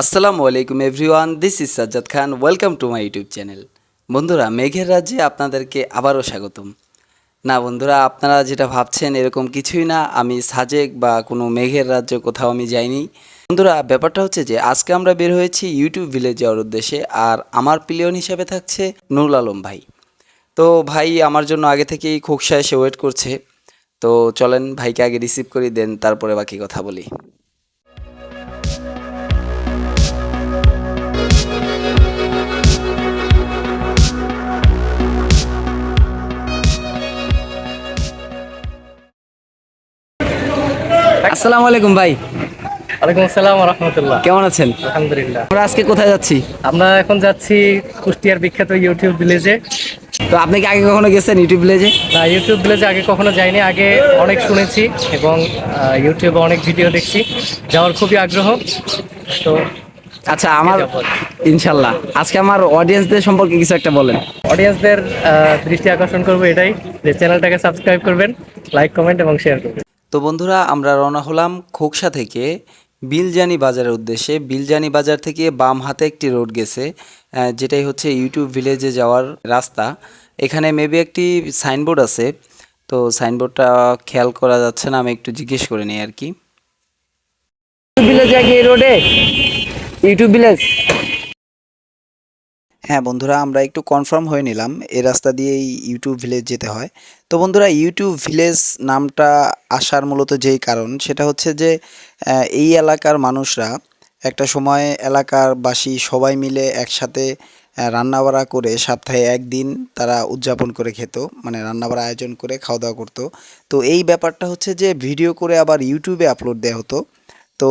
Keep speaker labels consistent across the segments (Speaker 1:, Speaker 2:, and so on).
Speaker 1: আসসালামু আলাইকুম everyone, this is Sajjad Khan. Welcome to my YouTube channel. বন্ধুরা, মেঘের রাজ্যে আপনাদেরকে আবারও স্বাগতম। না বন্ধুরা, আপনারা যেটা ভাবছেন এরকম কিছুই না। আমি সাজেক বা কোনো মেঘের রাজ্য কোথাও আমি যাইনি। বন্ধুরা, ব্যাপারটা হচ্ছে যে আজকে আমরা বের হয়েছি ইউটিউব ভিলেজ যাওয়ার উদ্দেশ্যে। আর আমার পিলিয়ন হিসেবে থাকছে নুরুল আলম ভাই। তো ভাই আমার জন্য আগে থেকেই খোকসা এসে ওয়েট করছে। তো চলেন ভাইকে আগে রিসিভ করি, দেন তারপরে বাকি কথা বলি। আসসালামু আলাইকুম ভাই।
Speaker 2: ওয়ালাইকুম আসসালাম ওয়া রাহমাতুল্লাহ।
Speaker 1: কেমন আছেন?
Speaker 2: আলহামদুলিল্লাহ।
Speaker 1: আমরা আজকে কোথায় যাচ্ছি?
Speaker 2: আমরা এখন যাচ্ছি কুষ্টিয়ার বিখ্যাত ইউটিউব ভিলেজে।
Speaker 1: তো আপনি কি আগে কখনো গেছেন ইউটিউব ভিলেজে?
Speaker 2: না, ইউটিউব ভিলেজে আগে কখনো যাইনি। আগে অনেক শুনেছি এবং ইউটিউবে অনেক ভিডিও দেখছি। যাওয়ার খুবই আগ্রহ। তো
Speaker 1: আচ্ছা, আমার
Speaker 2: যাবো।
Speaker 1: ইনশাল্লাহ আজকে আমার অডিয়েন্সদের সম্পর্কে কিছু একটা বলেন।
Speaker 2: অডিয়েন্সদের দৃষ্টি আকর্ষণ করবো এটাই যে চ্যানেলটাকে সাবস্ক্রাইব করবেন, লাইক কমেন্ট এবং শেয়ার করবেন।
Speaker 1: তো বন্ধুরা, আমরা রওনা হলাম খোকসা থেকে বিলজানি বাজারের উদ্দেশ্যে। বিলজানি বাজার থেকে বাম হাতে একটি রোড গেছে, যেটাই হচ্ছে ইউটিউব ভিলেজে যাওয়ার রাস্তা। এখানে মেবি একটি সাইনবোর্ড আছে, তো সাইনবোর্ডটা খেয়াল করা যাচ্ছে না, আমি একটু জিজ্ঞেস করে নিই আর কি। ভিলেজ এই রোডে ইউটিউব ভিলেজ। হ্যাঁ বন্ধুরা, আমরা একটু কনফার্ম হয়ে নিলাম এই রাস্তা দিয়েই ইউটিউব ভিলেজ যেতে হয়। তো বন্ধুরা, ইউটিউব ভিলেজ নামটা আসার মূলত যেই কারণ, সেটা হচ্ছে যে এই এলাকার মানুষরা একটা সময় এলাকার বাসী সবাই মিলে একসাথে রান্নাবাড়া করে সপ্তাহে একদিন তারা উদযাপন করে খেত, মানে রান্নাবাড়া আয়োজন করে খাওয়া দাওয়া করতো। তো এই ব্যাপারটা হচ্ছে যে ভিডিও করে আবার ইউটিউবে আপলোড দেওয়া হতো। তো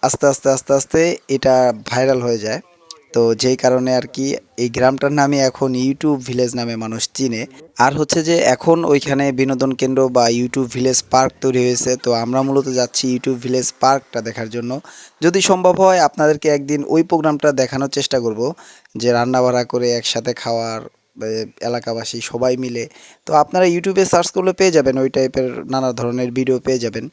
Speaker 1: আস্তে আস্তে আস্তে আস্তে এটা ভাইরাল হয়ে যায়। তো যেই কারণে আর কি এই গ্রামটার নামে এখন ইউটিউব ভিলেজ নামে মানুষ চিনে। আর হচ্ছে যে এখন ওইখানে বিনোদন কেন্দ্র বা ইউটিউব ভিলেজ পার্ক তৈরি হয়েছে। তো আমরা মূলত যাচ্ছি ইউটিউব ভিলেজ পার্কটা দেখার জন্য। যদি সম্ভব হয় আপনাদেরকে একদিন ওই প্রোগ্রামটা দেখানোর চেষ্টা করব, যে রান্নাবাড়া করে একসাথে খাওয়ার, এলাকাবাসী সবাই মিলে। তো আপনারা ইউটিউবে সার্চ করলে পেয়ে যাবেন, ওই টাইপের নানা ধরনের ভিডিও পেয়ে যাবেন।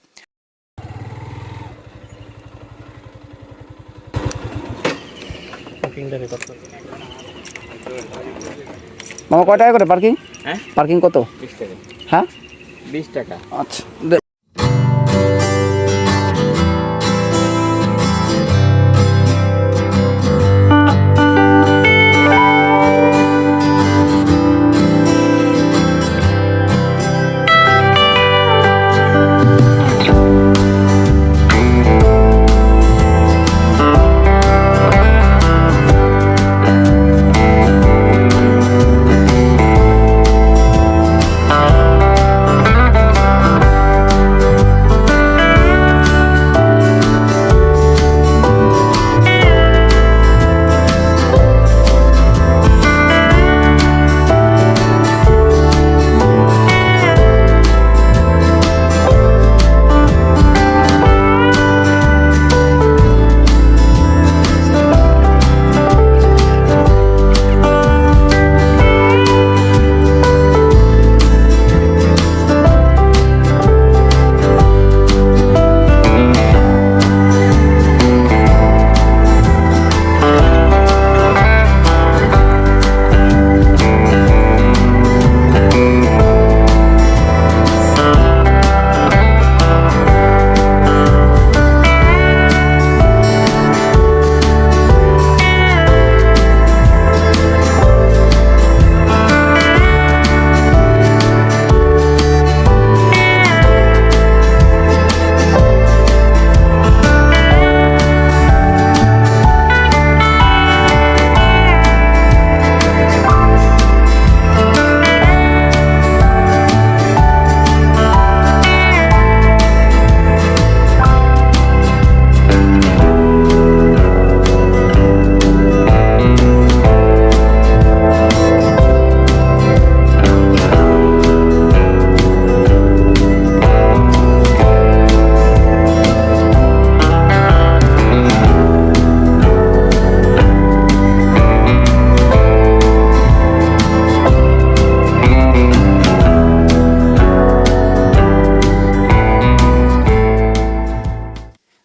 Speaker 1: মামা, কয় টাকা করে পার্কিং?
Speaker 3: হ্যাঁ,
Speaker 1: পার্কিং কত?
Speaker 3: 20 টাকা।
Speaker 1: হ্যাঁ,
Speaker 3: 20 টাকা।
Speaker 1: আচ্ছা।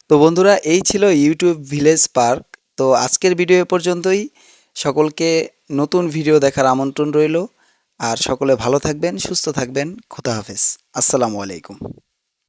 Speaker 1: তো বন্ধুরা, এই ছিল ইউটিউব ভিলেজ পার্ক। তো আজকের ভিডিও এ পর্যন্তই। সকলকে নতুন ভিডিও দেখার আমন্ত্রণ রইল। আর সকলে ভালো থাকবেন, সুস্থ থাকবেন। খোদা হাফেজ। আসসালামু আলাইকুম।